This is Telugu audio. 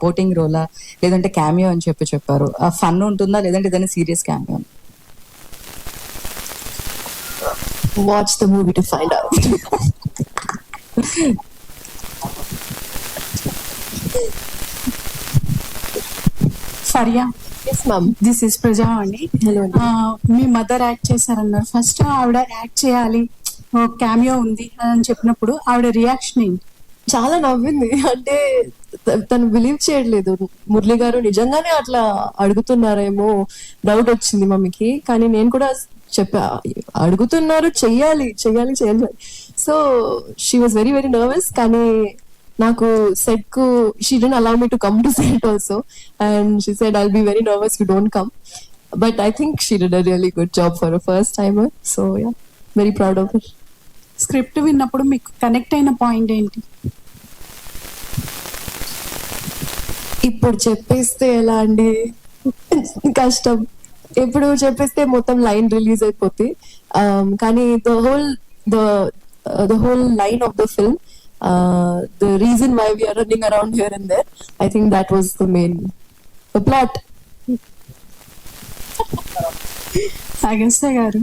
సపోర్టింగ్ రోలా లేదంటే క్యామియో అని చెప్పారు. ఆ ఫన్ ఉంటుందా లేదంటే ఏదైనా serious cameo? Watch the movie to find out. Faria, yes ma'am. This is Prajavani. Hello. మీ మదర్ యాక్ట్ చేశారన్నారు. ఫస్ట్ ఆవిడ యాక్ట్ చేయాలి, క్యామియో ఉంది అని చెప్పినప్పుడు ఆవిడ రియాక్షన్ ఏంటి? చాలా నవ్వింది. అంటే తను బిలీవ్ చేయట్లేదు, మురళి గారు నిజంగానే అట్లా అడుగుతున్నారేమో డౌట్ వచ్చింది మమ్మీకి. కానీ నేను కూడా చెప్పా, అడుగుతున్నారు, చెయ్యాలి చెయ్యాలి చెయ్యాలి. So she was very very nervous. కానీ నాకు సెట్ కు she didn't allow me to come to set also and she said I'll be very nervous you don't come. But I think she did a really good job for a first timer. So yeah, very proud of her. Script విన్నప్పుడు మీకు కనెక్ట్ అయిన పాయింట్ ఏంటి? ఇప్పుడు చెప్పేస్తే ఎలా అండి, కష్టం. ఇప్పుడు చెప్పేస్తే మొత్తం లైన్ రిలీజ్ అయిపోతుంది. కానీ the whole line of the film, the reason why we're running around here and there, I think that was the main plot. Agastya గారు,